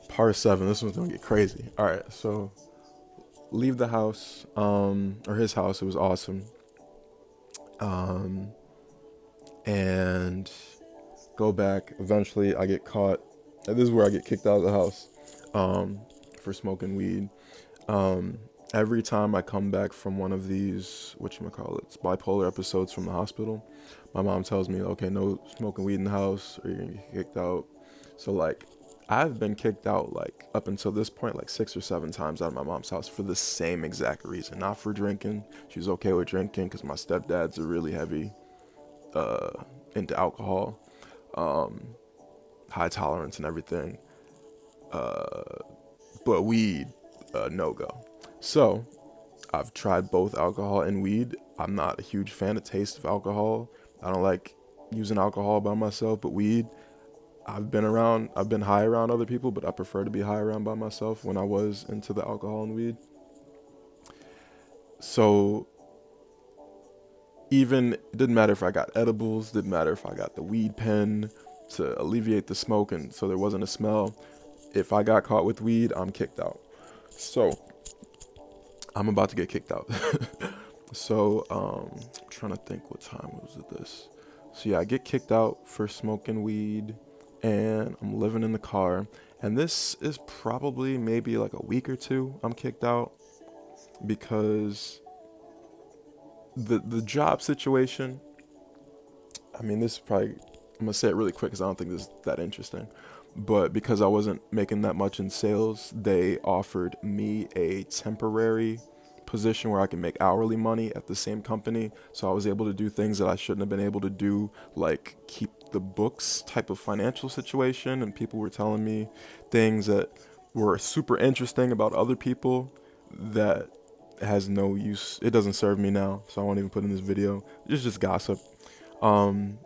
Part 7. This one's gonna get crazy. All right, so leave the house, or his house. It was awesome. Um, and go back. Eventually, I get caught. And this is where I get kicked out of the house, um, for smoking weed. Um, every time I come back from one of these, whatchamacallits, bipolar episodes from the hospital, my mom tells me, okay, no smoking weed in the house or you're gonna get kicked out. So, like, I've been kicked out, like, up until this point, like 6 or 7 times out of my mom's house for the same exact reason. Not for drinking. She was okay with drinking because my stepdad's a really heavy, into alcohol, um, high tolerance and everything. Uh, but weed, no go. So I've tried both alcohol and weed. I'm not a huge fan of taste of alcohol. I don't like using alcohol by myself, but weed, I've been high around other people, but I prefer to be high around by myself when I was into the alcohol and weed. So even, it didn't matter if I got edibles, didn't matter if I got the weed pen to alleviate the smoke and so there wasn't a smell. If I got caught with weed, I'm kicked out. So I'm about to get kicked out. So, I'm trying to think what time was it this. So yeah, I get kicked out for smoking weed and I'm living in the car. And this is probably maybe like a week or two I'm kicked out because the job situation, I mean, this is probably, I'm gonna say it really quick because I don't think this is that interesting. But because I wasn't making that much in sales, they offered me a temporary position where I can make hourly money at the same company. So I was able to do things that I shouldn't have been able to do, like keep the books type of financial situation. And people were telling me things that were super interesting about other people that has no use. It doesn't serve me now, so I won't even put in this video. It's just gossip. Um,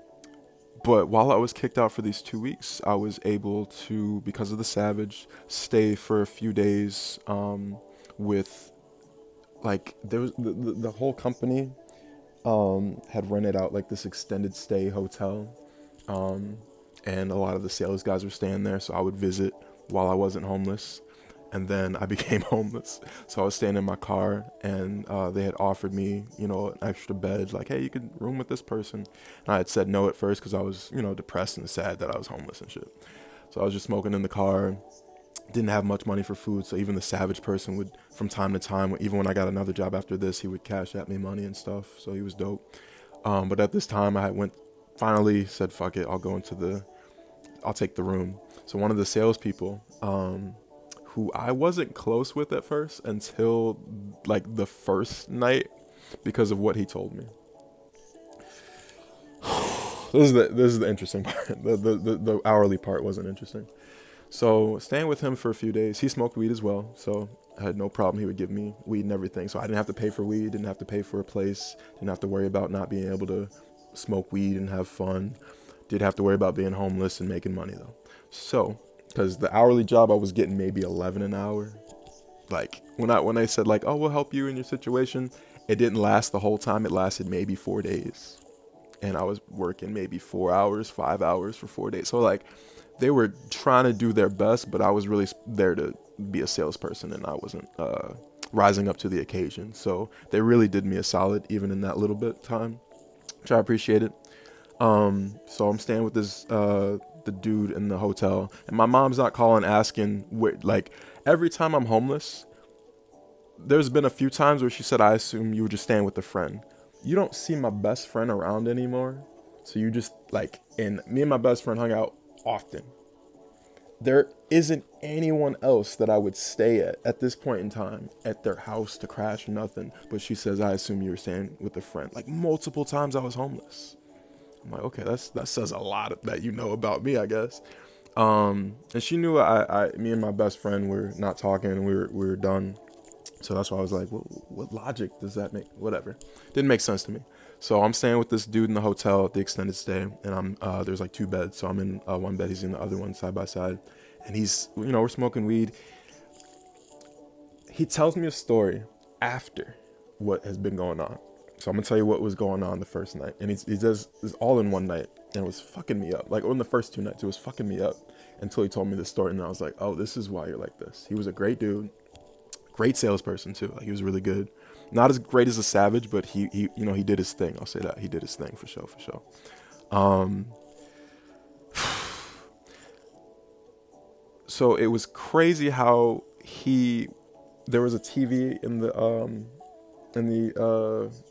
but while I was kicked out for these 2 weeks, I was able to, because of the Savage, stay for a few days, with, like, there was the whole company, had rented out like this extended stay hotel, um, and a lot of the sales guys were staying there, so I would visit while I wasn't homeless. And then I became homeless, so I was staying in my car, and they had offered me, an extra bed, like, hey, you could room with this person. And I had said no at first because I was, depressed and sad that I was homeless and shit. So I was just smoking in the car, didn't have much money for food, so even the Savage person would, from time to time, even when I got another job after this, he would cash at me money and stuff, so he was dope. But at this time, finally said, fuck it, I'll take the room. So one of the salespeople, who I wasn't close with at first until like the first night because of what he told me. This is the interesting part. The hourly part wasn't interesting. So staying with him for a few days, he smoked weed as well, so I had no problem. He would give me weed and everything, so I didn't have to pay for weed, didn't have to pay for a place, didn't have to worry about not being able to smoke weed and have fun. Did have to worry about being homeless and making money though. So, because the hourly job I was getting maybe 11 an hour. Like when I said like, oh, we'll help you in your situation, it didn't last the whole time. It lasted maybe 4 days, and I was working maybe 4 hours, 5 hours for 4 days. So like, they were trying to do their best, but I was really there to be a salesperson, and I wasn't, rising up to the occasion. So they really did me a solid, even in that little bit of time, which I appreciate it. So I'm staying with the dude in the hotel, and my mom's not calling asking where, like, every time I'm homeless, there's been a few times where she said, I assume you were just staying with a friend. You don't see my best friend around anymore. So you just, like, and me and my best friend hung out often. There isn't anyone else that I would stay at this point in time at their house to crash or nothing. But she says, I assume you were staying with a friend. Like, multiple times I was homeless. I'm like, okay, that says a lot that about me, I guess. And she knew me and my best friend were not talking, and we were done. So that's why I was like, what logic does that make? Whatever, didn't make sense to me. So I'm staying with this dude in the hotel at the extended stay, and there's like 2 beds, so I'm in one bed, he's in the other one, side by side, and he's, we're smoking weed. He tells me a story after what has been going on. So I'm gonna tell you what was going on the first night, and he does this all in one night, and it was fucking me up. Like, on the first 2 nights, it was fucking me up, until he told me this story, and I was like, oh, this is why you're like this. He was a great dude, great salesperson too. Like, he was really good. Not as great as a Savage, but he he did his thing. I'll say that he did his thing for sure. Um, so it was crazy how there was a TV in the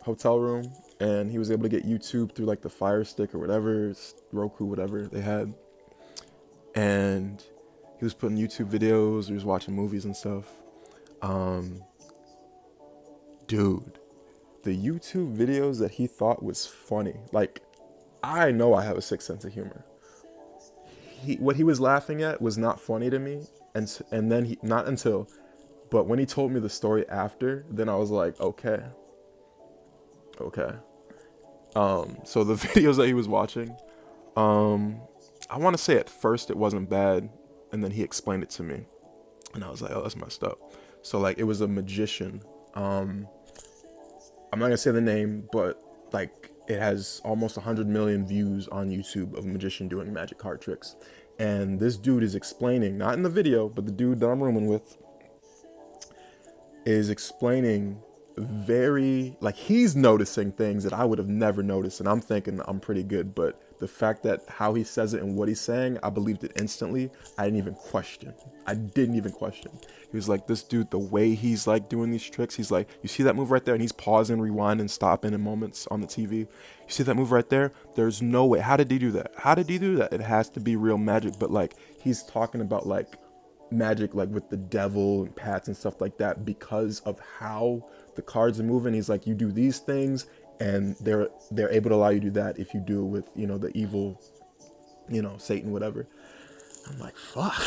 hotel room, and he was able to get YouTube through like the Fire Stick or whatever, Roku, whatever they had, and he was putting YouTube videos. He was watching movies and stuff. Dude, the YouTube videos that he thought was funny, like, I know I have a sick sense of humor. What he was laughing at was not funny to me, and then not until, but when he told me the story after, then I was like, okay. So the videos that he was watching, I want to say at first it wasn't bad, and then he explained it to me, and I was like, oh, that's messed up. So like, it was a magician. I'm not gonna say the name, but like, it has almost 100 million views on YouTube of a magician doing magic card tricks. And this dude is explaining, not in the video, but the dude that I'm rooming with is explaining very, like, he's noticing things that I would have never noticed, and I'm thinking I'm pretty good, but the fact that how he says it and what he's saying, I believed it instantly. I didn't even question. He was like, this dude, the way he's like doing these tricks, he's like, you see that move right there? And he's pausing, rewinding, stopping in moments on the TV. You see that move right there? There's no way. How did he do that? It has to be real magic. But like, he's talking about like magic, like with the devil and pats and stuff like that, because of how the cards are moving. He's like, you do these things, and they're able to allow you to do that if you do it with, the evil, Satan, whatever. I'm like, fuck.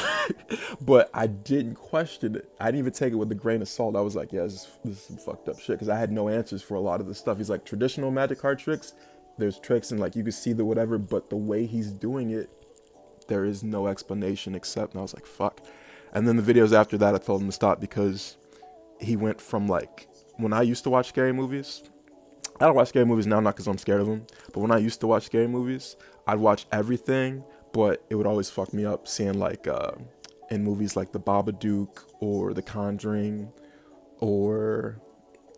But I didn't question it. I didn't even take it with a grain of salt. I was like, yeah, this is some fucked up shit, because I had no answers for a lot of the stuff. He's like, traditional magic card tricks, there's tricks and like you can see the whatever, but the way he's doing it, there is no explanation except. And I was like, fuck. And then the videos after that, I told him to stop, because he went from like, when I used to watch scary movies, I don't watch scary movies now, not because I'm scared of them, but when I used to watch scary movies, I'd watch everything, but it would always fuck me up seeing like, in movies like The Babadook or The Conjuring, or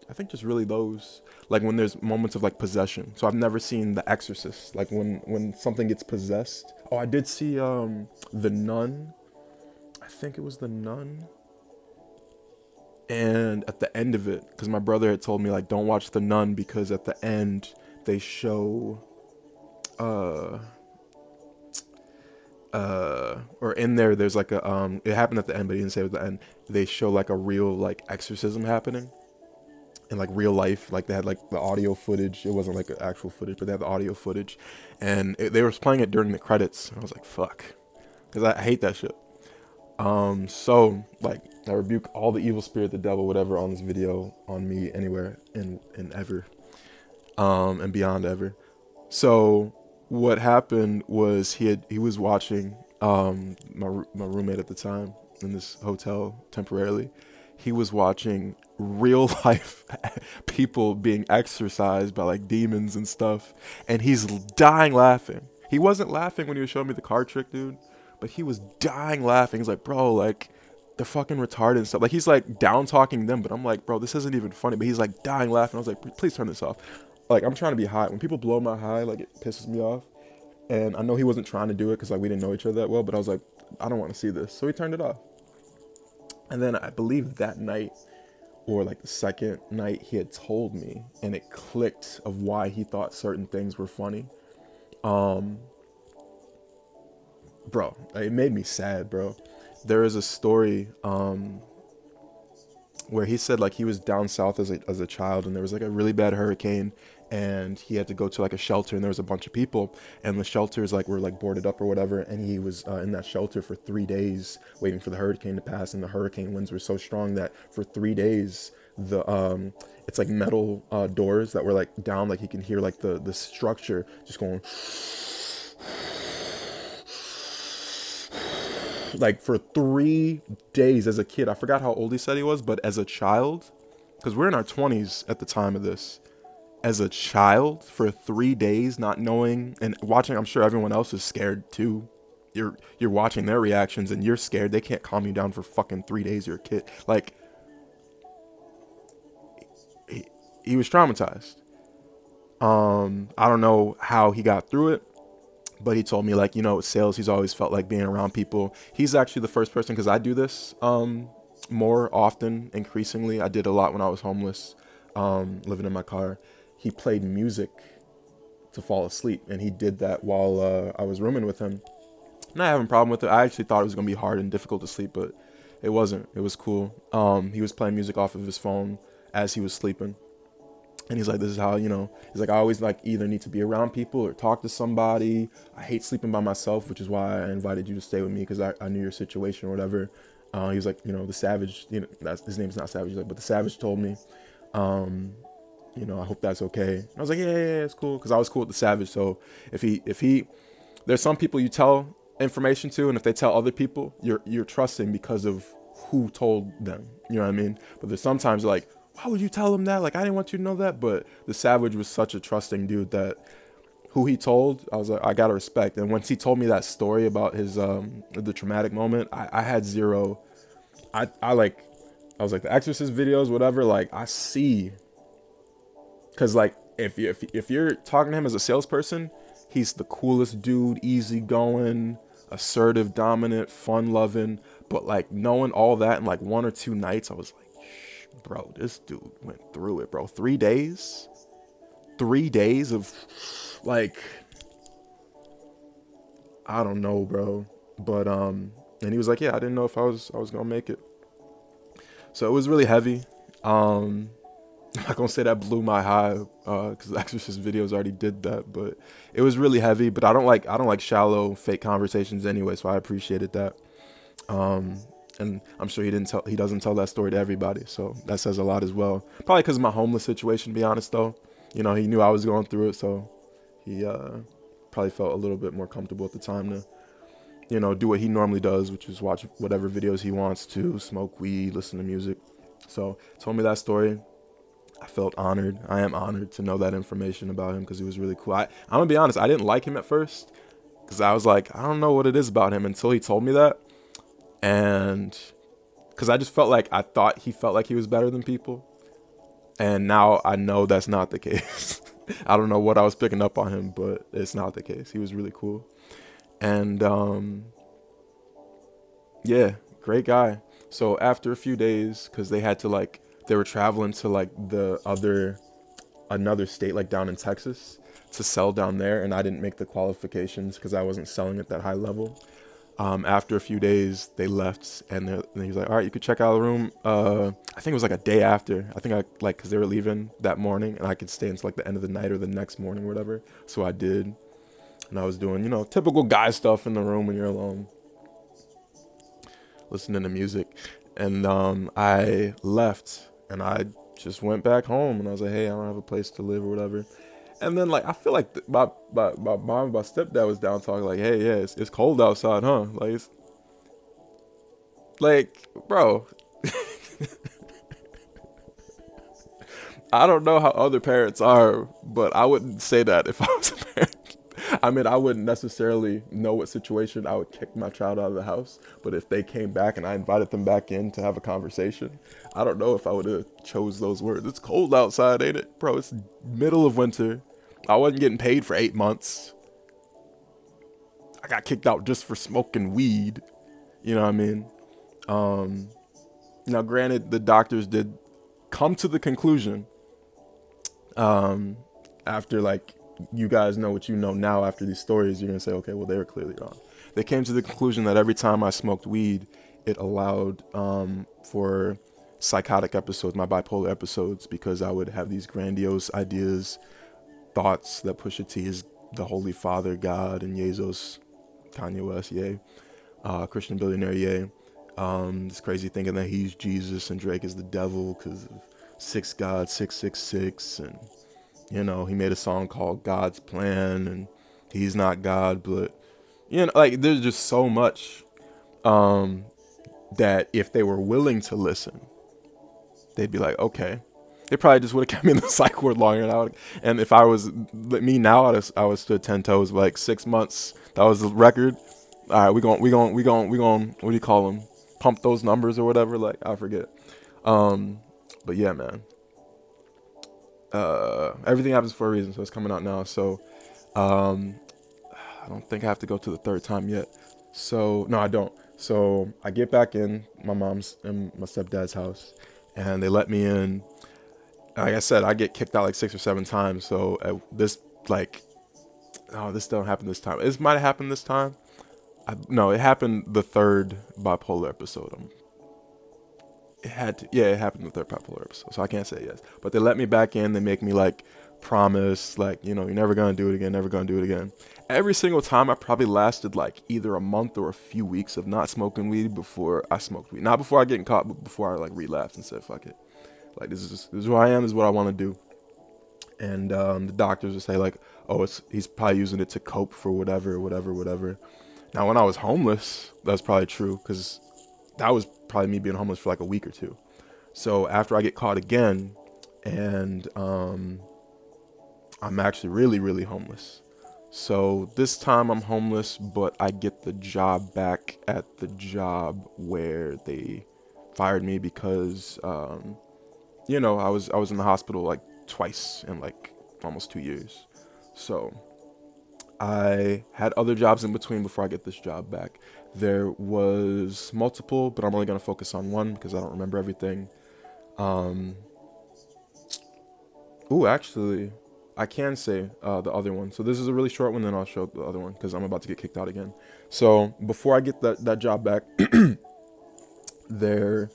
I think just really those, like when there's moments of like possession. So I've never seen The Exorcist, like when something gets possessed. Oh, I did see The Nun. I think it was The Nun. And at the end of it, because my brother had told me like, don't watch The Nun, because at the end they show or in there's like a it happened at the end, but he didn't say it at the end. They show like a real like exorcism happening in like real life. Like they had like the audio footage. It wasn't like actual footage, but they had the audio footage, and they were playing it during the credits. And I was like, fuck, because I hate that shit. So like, I rebuke all the evil spirit, the devil, whatever, on this video, on me, anywhere, and ever, and beyond ever. So what happened was he was watching, my roommate at the time in this hotel temporarily, he was watching real life people being exorcised by like demons and stuff, and he's dying laughing. He wasn't laughing when he was showing me the card trick, dude, but he was dying laughing. He's like, bro, like, they're fucking retarded and stuff. Like, he's like down talking them, but I'm like, bro, this isn't even funny. But he's like dying laughing. I was like, please turn this off. Like, I'm trying to be high. When people blow my high, like, it pisses me off. And I know he wasn't trying to do it because like we didn't know each other that well, but I was like, I don't want to see this. So he turned it off. And then I believe that night, or like the second night, he had told me, and it clicked of why he thought certain things were funny. Bro, it made me sad, bro. There is a story where he said like he was down south as a child, and there was like a really bad hurricane, and he had to go to like a shelter, and there was a bunch of people, and the shelters like were like boarded up or whatever, and he was in that shelter for 3 days waiting for the hurricane to pass, and the hurricane winds were so strong that for 3 days the it's like metal doors that were like down, like he can hear like the structure just going like for 3 days as a kid. I forgot how old he said he was, but as a child, because we're in our 20s at the time of this, as a child for 3 days, not knowing and watching, I'm sure everyone else is scared too. you're watching their reactions and you're scared. They can't calm you down for fucking 3 days. You're a kid. Like, he was traumatized. I don't know how he got through it, but he told me, like, you know, with sales, he's always felt like being around people. He's actually the first person, because I do this more often, increasingly. I did a lot when I was homeless, living in my car. He played music to fall asleep, and he did that while I was rooming with him. Not having a problem with it. I actually thought it was going to be hard and difficult to sleep, but it wasn't. It was cool. He was playing music off of his phone as he was sleeping. And he's like, this is how, you know, he's like, I always like either need to be around people or talk to somebody. I hate sleeping by myself, which is why I invited you to stay with me, because I knew your situation or whatever. He was like, you know, the Savage, you know, his name's not Savage, like, but the Savage told me, you know, I hope that's okay. And I was like, yeah, it's cool. Because I was cool with the Savage. So if he, there's some people you tell information to, and if they tell other people, you're trusting because of who told them. You know what I mean? But there's sometimes like, why would you tell him that? Like, I didn't want you to know that. But the Savage was such a trusting dude that who he told, I was like, I gotta respect. And once he told me that story about his the traumatic moment, I had zero. I was like, the Exorcist videos, whatever. Like, I see, because like if you're talking to him as a salesperson, he's the coolest dude, easygoing, assertive, dominant, fun loving. But like knowing all that in like 1 or 2 nights, I was like, bro, this dude went through it, bro. 3 days of like, I don't know, bro. But and he was like, yeah, I didn't know if I was gonna make it. So it was really heavy. I'm not gonna say that blew my high, because the Exorcist videos already did that, but it was really heavy. But I don't like shallow, fake conversations anyway, so I appreciated that. And I'm sure he doesn't tell that story to everybody, so that says a lot as well. Probably because of my homeless situation, to be honest, though. You know, he knew I was going through it, so he probably felt a little bit more comfortable at the time to, you know, do what he normally does, which is watch whatever videos he wants to, smoke weed, listen to music. So told me that story. I felt honored. I am honored to know that information about him, because he was really cool. I'm gonna be honest, I didn't like him at first, because I was like, I don't know what it is about him, until he told me that. And because I just felt like, I thought he felt like he was better than people, and now I know that's not the case. I don't know what I was picking up on him, but it's not the case. He was really cool. And yeah, great guy. So after a few days, because they were traveling to like another state, like down in Texas, to sell down there, and I didn't make the qualifications because I wasn't selling at that high level. After a few days, they left, and he was like, all right, you could check out the room. I think it was like a day after. I think because they were leaving that morning, and I could stay until like the end of the night or the next morning or whatever. So I did, and I was doing, you know, typical guy stuff in the room when you're alone, listening to music. And I left, and I just went back home, and I was like, hey, I don't have a place to live or whatever. And then, like, I feel like my mom, my stepdad was down talking, like, hey, yeah, it's cold outside, huh? Like, it's, like, bro, I don't know how other parents are, but I wouldn't say that if I was a parent. I mean, I wouldn't necessarily know what situation I would kick my child out of the house, but if they came back and I invited them back in to have a conversation, I don't know if I would have chose those words. It's cold outside, ain't it? Bro, it's middle of winter. I wasn't getting paid for 8 months. I got kicked out just for smoking weed. You know what I mean? Now, granted, the doctors did come to the conclusion, after, like, you guys know what you know now after these stories, you're going to say, okay, well, they were clearly wrong. They came to the conclusion that every time I smoked weed, it allowed for psychotic episodes, my bipolar episodes, because I would have these grandiose ideas, thoughts that Pusha T is the Holy Father, God, and Jesus, Kanye West, yay, Christian billionaire, yay. This crazy thinking that he's Jesus and Drake is the devil because of 6 God, 666, and you know, he made a song called God's Plan, and he's not God, but, you know, like, there's just so much that if they were willing to listen, they'd be like, okay. They probably just would have kept me in the psych ward longer. And if I was me now, I was stood 10 toes, like 6 months. That was the record. All right, what do you call them? Pump those numbers or whatever. Like, I forget. But yeah, man. Everything happens for a reason, so it's coming out now. So, um, I don't think I have to go to the third time yet. So no, I don't. So I get back in my mom's and my stepdad's house, and they let me in. Like I said, I get kicked out like 6 or 7 times. So this like, oh, this don't happen this time. This might have happened this time. No, it happened the third bipolar episode. It had to, yeah, it happened in the third bipolar episode. So I can't say yes. But they let me back in. They make me like promise, like, you know, you're never gonna do it again, never gonna do it again. Every single time I probably lasted like either a month or a few weeks of not smoking weed before I smoked weed. Not before I get caught, but before I like relapsed and said, fuck it. Like this is who I am, this is what I wanna do. And the doctors would say like, oh, he's probably using it to cope for whatever, whatever, whatever. Now, when I was homeless, that's probably true because that was probably me being homeless for like a week or two. So after I get caught again, and I'm actually really, really homeless. So this time I'm homeless, but I get the job back at the job where they fired me because, you know, I was in the hospital like twice in like almost 2 years. So I had other jobs in between before I get this job back. There was multiple, but I'm only going to focus on one because I don't remember everything. Um, actually, I can say the other one. So this is a really short one, then I'll show the other one because I'm about to get kicked out again. So before I get that job back, they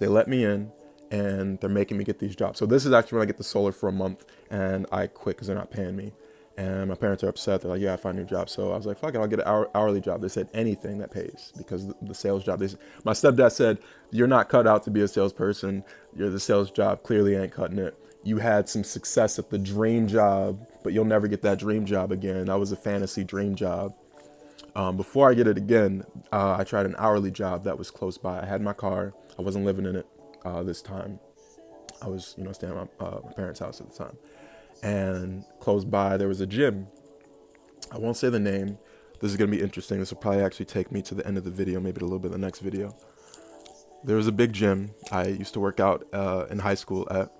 let me in and they're making me get these jobs. So this is actually when I get the solar for a month and I quit because they're not paying me. And my parents are upset. They're like, yeah, I find a new job. So I was like, fuck it, I'll get an hourly job. They said anything that pays because the sales job. My stepdad said, you're not cut out to be a salesperson. The sales job clearly ain't cutting it. You had some success at the dream job, but you'll never get that dream job again. That was a fantasy dream job. Before I get it again, I tried an hourly job that was close by. I had my car. I wasn't living in it this time. I was, you know, staying at my parents' house at the time. And close by, there was a gym. I won't say the name. This is going to be interesting. This will probably actually take me to the end of the video, maybe a little bit of the next video. There was a big gym I used to work out in high school at.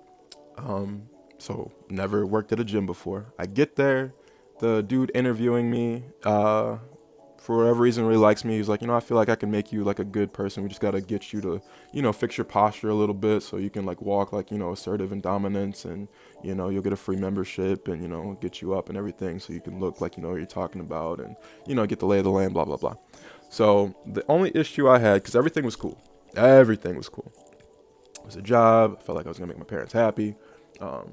So never worked at a gym before. I get there, the dude interviewing me, for whatever reason really likes me. He's like, you know, I feel like I can make you like a good person. We just got to get you to, you know, fix your posture a little bit so you can like walk like, you know, assertive and dominance, and, you know, you'll get a free membership and, you know, get you up and everything so you can look like you know what you're talking about and, you know, get the lay of the land, blah, blah, blah. So the only issue I had, because everything was cool. Everything was cool. It was a job. I felt like I was going to make my parents happy. I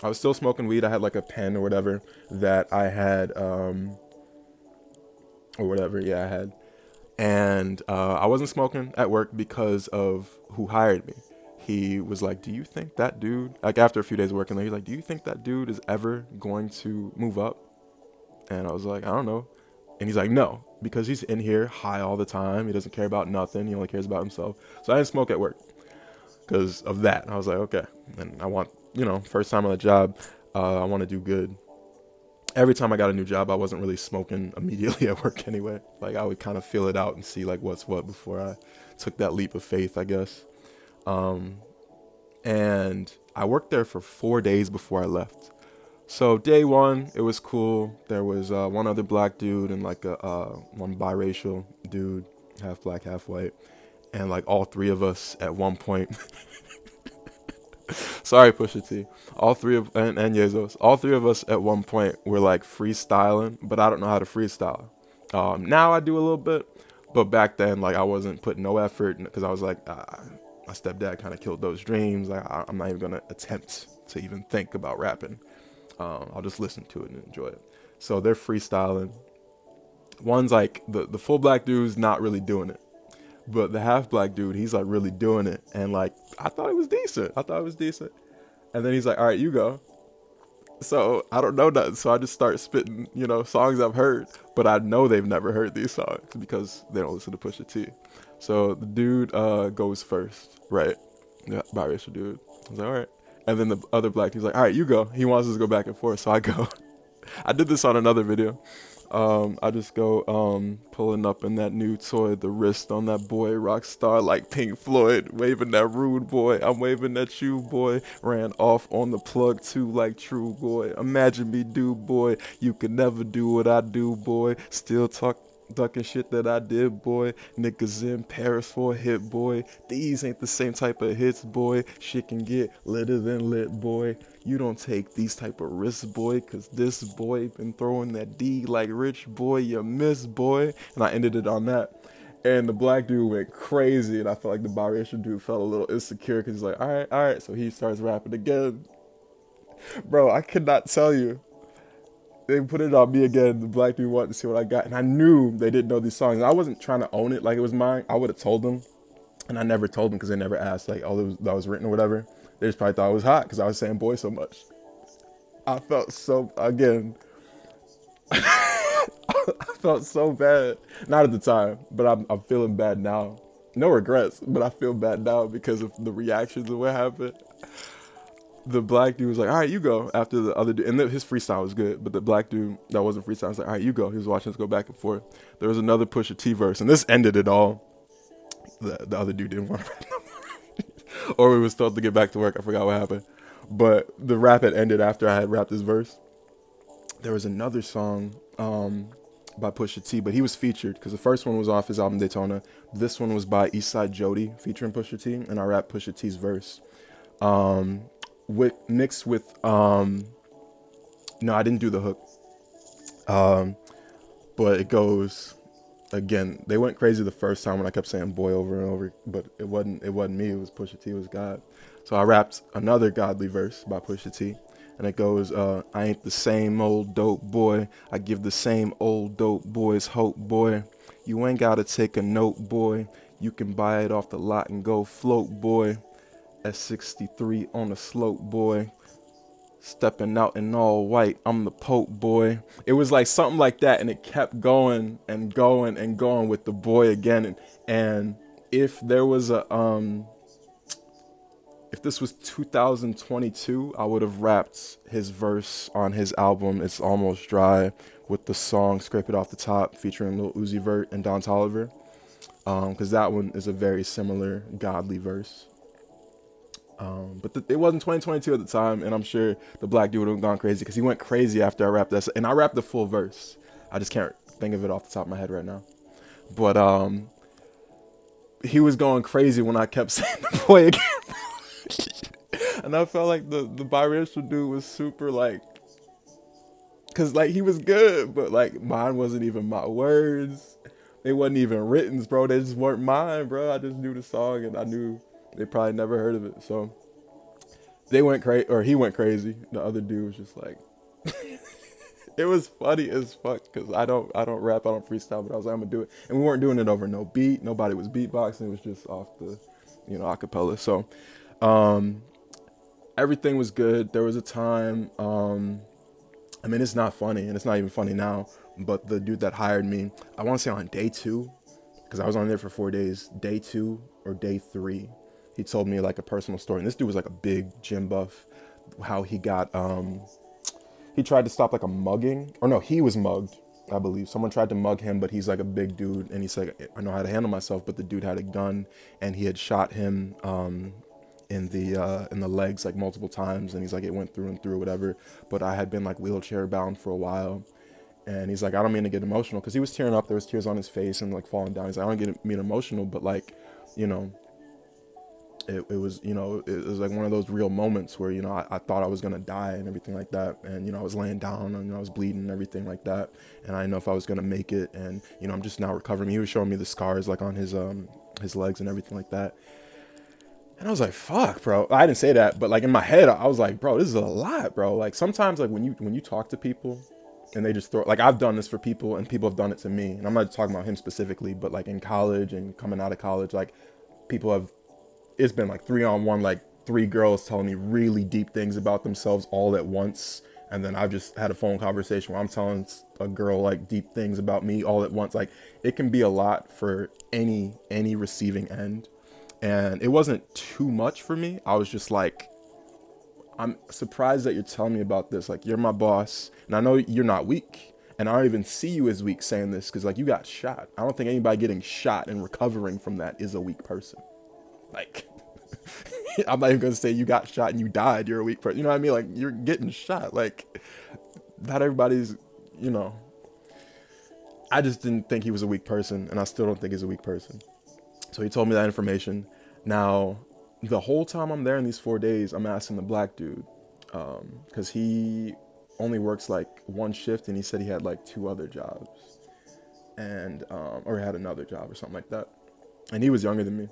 was still smoking weed. I had like a pen or whatever that I had, I had. And I wasn't smoking at work because of who hired me. He was like, do you think that dude, like after a few days of working there, he's like, do you think that dude is ever going to move up? And I was like, I don't know. And he's like, no, because he's in here high all the time. He doesn't care about nothing. He only cares about himself. So I didn't smoke at work because of that. And I was like, okay. And I want, you know, first time on the job, I want to do good. Every time I got a new job, I wasn't really smoking immediately at work anyway. Like I would kind of feel it out and see like what's what before I took that leap of faith, I guess. And I worked there for 4 days before I left. So day one, it was cool. There was one other black dude and like one biracial dude, half black, half white. And like all three of us at one point, sorry, Pusha T. All three of and Yezos. All three of us at one point were like freestyling, but I don't know how to freestyle. Now I do a little bit, but back then like I wasn't putting no effort because I was like, my stepdad kind of killed those dreams. Like I'm not even gonna attempt to even think about rapping. I'll just listen to it and enjoy it. So they're freestyling. One's like the full black dude's not really doing it. But the half black dude, he's like really doing it. And like, I thought it was decent. And then he's like, all right, you go. So I don't know nothing. So I just start spitting, you know, songs I've heard. But I know they've never heard these songs because they don't listen to Pusha T. So the dude goes first, right? Yeah, biracial dude. I was like, all right. And then the other black dude's like, all right, you go. He wants us to go back and forth. So I go. I did this on another video. I just go pulling up in that new toy, the wrist on that boy, rock star like Pink Floyd, waving that rude boy. I'm waving at you, boy. Ran off on the plug too like true boy. Imagine me do, boy. You could never do what I do, boy. Still ducking shit that I did, boy. Niggas in Paris for a hit, boy. These ain't the same type of hits, boy. Shit can get litter than lit, boy. You don't take these type of risks, boy, cause this boy been throwing that D like rich boy, you miss, boy. And I ended it on that. And the black dude went crazy, and I felt like the biracial dude felt a little insecure because he's like, all right. So he starts rapping again. Bro, I could not tell you. They put it on me again. The black dude wanted to see what I got, and I knew they didn't know these songs. And I wasn't trying to own it like it was mine. I would have told them, and I never told them because they never asked like, oh, that was written or whatever. They just probably thought it was hot because I was saying boy so much. I felt so, again, I felt so bad. Not at the time, but I'm feeling bad now. No regrets, but I feel bad now because of the reactions of what happened. The black dude was like, all right, you go, after the other dude. And his freestyle was good, but the black dude that wasn't freestyle was like, all right, you go. He was watching us go back and forth. There was another Pusha T verse, and this ended it all. The other dude didn't want to rap no more. Or we was told to get back to work. I forgot what happened. But the rap had ended after I had rapped his verse. There was another song by Pusha T, but he was featured because the first one was off his album Daytona. This one was by Eastside Jody featuring Pusha T, and I rapped Pusha T's verse. Mixed with no, I didn't do the hook. But it goes again. They went crazy the first time when I kept saying boy over and over, but it wasn't me. It was Pusha T. It was God. So I rapped another godly verse by Pusha T, and it goes, I ain't the same old dope boy. I give the same old dope boys hope, boy. You ain't gotta take a note, boy. You can buy it off the lot and go float, boy. At 63 on the slope, boy. Stepping out in all white, I'm the Pope, boy. It was like something like that, and it kept going and going and going with the boy again. And if there was if this was 2022, I would have rapped his verse on his album It's Almost Dry with the song Scrape It Off the Top featuring Lil Uzi Vert and Don Toliver, because that one is a very similar godly verse. But it wasn't 2022 at the time, and I'm sure the black dude would have gone crazy because he went crazy after I rapped that. And I rapped the full verse. I just can't think of it off the top of my head right now. But he was going crazy when I kept saying the boy again. And I felt like the biracial dude was super like, cause like he was good, but like mine wasn't even my words. They wasn't even written, bro. They just weren't mine, bro. I just knew the song, and I knew they probably never heard of it. So they went crazy, or he went crazy. The other dude was just like, it was funny as fuck because I don't rap, I don't freestyle, but I was like, I'm gonna do it. And we weren't doing it over no beat. Nobody was beatboxing. It was just off the, acapella. So everything was good. There was a time, I mean, it's not funny, and it's not even funny now, but the dude that hired me, I want to say on day 2, because I was on there for 4 days, day 2 or day 3, he told me like a personal story. And this dude was like a big gym buff, how he got, he tried to stop like a mugging, or no, he was mugged, I believe. Someone tried to mug him, but he's like a big dude, and he's like, I know how to handle myself, but the dude had a gun, and he had shot him in the legs like multiple times, and he's like, it went through and through, whatever. But I had been like wheelchair bound for a while, and he's like, I don't mean to get emotional, because he was tearing up. There was tears on his face and like falling down. He's like, I don't mean emotional, but like, it was like one of those real moments where, I thought I was going to die and everything like that. And, I was laying down and I was bleeding and everything like that. And I didn't know if I was going to make it. And, I'm just now recovering. He was showing me the scars like on his legs and everything like that. And I was like, fuck, bro. I didn't say that, but like in my head, I was like, bro, this is a lot, bro. Like sometimes like when you talk to people and they just throw, like I've done this for people and people have done it to me. And I'm not talking about him specifically, but like in college and coming out of college, like it's been like 3-on-1, like 3 girls telling me really deep things about themselves all at once. And then I've just had a phone conversation where I'm telling a girl like deep things about me all at once. Like it can be a lot for any receiving end. And it wasn't too much for me. I was just like, I'm surprised that you're telling me about this. Like, you're my boss, and I know you're not weak. And I don't even see you as weak saying this because, like, you got shot. I don't think anybody getting shot and recovering from that is a weak person. Like, I'm not even going to say you got shot and you died, you're a weak person. You know what I mean? Like, you're getting shot. Like, not everybody's, you know. I just didn't think he was a weak person, and I still don't think he's a weak person. So he told me that information. Now, the whole time I'm there in these 4 days, I'm asking the black dude, because he only works like one shift, and he said he had like 2 other jobs, and or he had another job or something like that, and he was younger than me.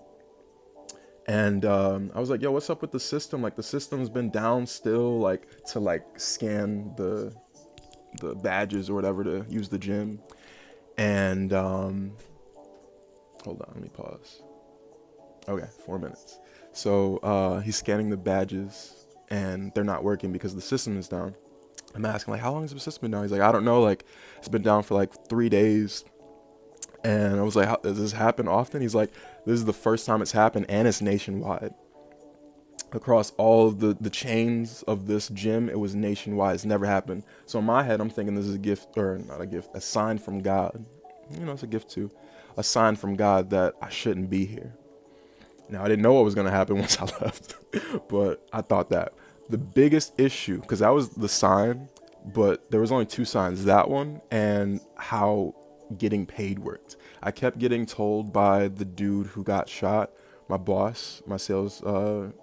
And I was like, yo, what's up with the system? Like, the system's been down still, like, to like scan the badges or whatever to use the gym. And hold on, let me pause. Okay, 4 minutes. So he's scanning the badges, and they're not working because the system is down. I'm asking, like, how long has the system been down? He's like, I don't know. Like, it's been down for like 3 days. And I was like, does this happen often? He's like, this is the first time it's happened, and it's nationwide. Across all of the chains of this gym, it was nationwide. It's never happened. So in my head, I'm thinking this is a gift, or not a gift, a sign from God. You know, it's a gift too. A sign from God that I shouldn't be here. Now, I didn't know what was going to happen once I left, but I thought that. The biggest issue, because that was the sign, but there was only 2 signs, that one and how getting paid worked. I kept getting told by the dude who got shot, my boss, my sales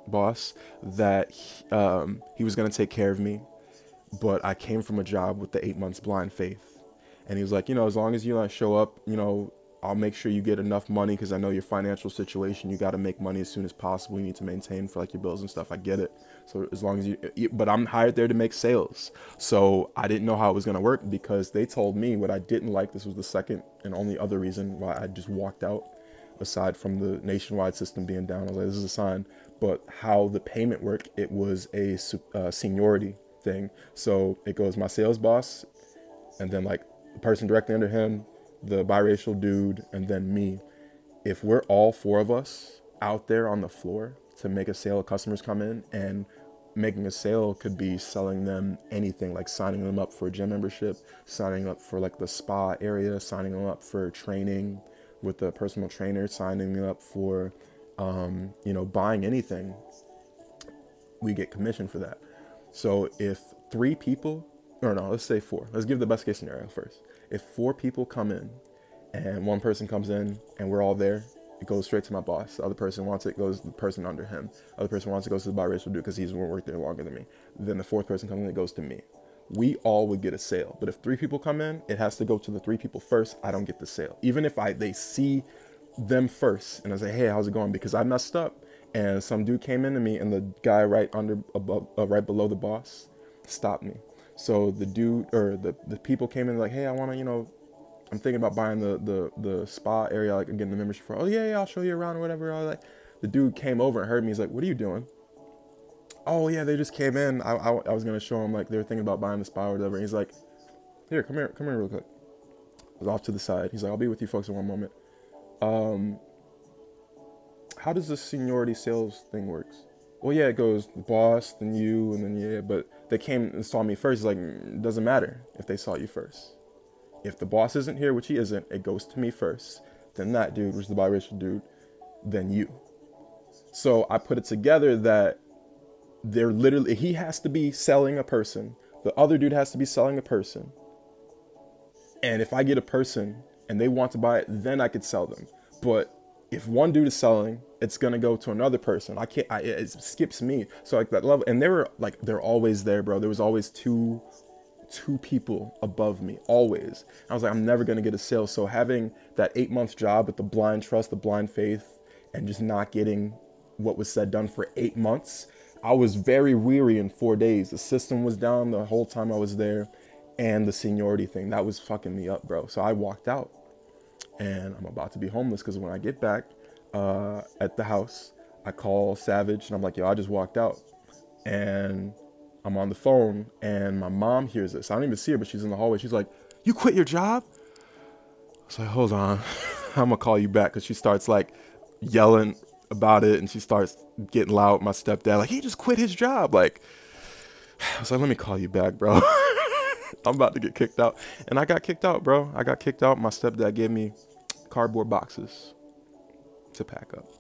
boss, that he was going to take care of me, but I came from a job with the 8 months blind faith. And he was like, you know, as long as you like show up, you know, I'll make sure you get enough money, because I know your financial situation, you got to make money as soon as possible. You need to maintain for like your bills and stuff. I get it. So as long as but I'm hired there to make sales. So I didn't know how it was going to work, because they told me what I didn't like. This was the second and only other reason why I just walked out, aside from the nationwide system being down. I was like, this is a sign. But how the payment worked, it was a seniority thing. So it goes my sales boss, and then like the person directly under him, the biracial dude, and then me. If we're all 4 of us out there on the floor to make a sale, customers come in, and making a sale could be selling them anything, like signing them up for a gym membership, signing up for like the spa area, signing them up for training with a personal trainer, signing them up for, you know, buying anything. We get commission for that. So if 3 people, or no, let's say 4. Let's give the best case scenario first. If 4 people come in, and one person comes in, and we're all there, it goes straight to my boss. The other person wants it, goes to the person under him. The other person wants it, goes to the biracial dude, because he's worked there longer than me. Then the 4th person comes in, it goes to me. We all would get a sale. But if 3 people come in, it has to go to the 3 people first. I don't get the sale. Even if they see them first, and I say, hey, how's it going? Because I messed up, and some dude came into me, and the guy right below the boss stopped me. So the dude, or the people came in like, hey, I want to, you know, I'm thinking about buying the spa area, like getting the membership for. Oh yeah, I'll show you around or whatever. I was like, the dude came over and heard me. He's like, what are you doing? Oh yeah, they just came in. I was gonna show him, like, they were thinking about buying the spa or whatever. And he's like, come here real quick. I was off to the side. He's like, I'll be with you folks in one moment. How does the seniority sales thing works? Well, yeah, it goes the boss, then you, and then yeah, but they came and saw me first. It's like, it doesn't matter if they saw you first. If the boss isn't here, which he isn't, it goes to me first, then that dude, which is the biracial dude, then you. So I put it together that they're literally, he has to be selling a person, the other dude has to be selling a person. And if I get a person and they want to buy it, then I could sell them. But if one dude is selling, it's gonna go to another person. It skips me. So like that level, and they're always there, bro. There was always two people above me, always. I was like, I'm never gonna get a sale. So having that 8-month job with the blind trust, the blind faith, and just not getting what was said done for 8 months, I was very weary in 4 days. The system was down the whole time I was there, and the seniority thing, that was fucking me up, bro. So I walked out, and I'm about to be homeless, because when I get back at the house, I call Savage, and I'm like, yo, I just walked out. And I'm on the phone, and my mom hears this. I don't even see her, but she's in the hallway. She's like, you quit your job? I was like, hold on. I'm gonna call you back, because she starts like yelling about it, and she starts getting loud with my stepdad, like, he just quit his job. Like, I was like, let me call you back, bro. I'm about to get kicked out. And I got kicked out, bro. I got kicked out. My stepdad gave me cardboard boxes to pack up.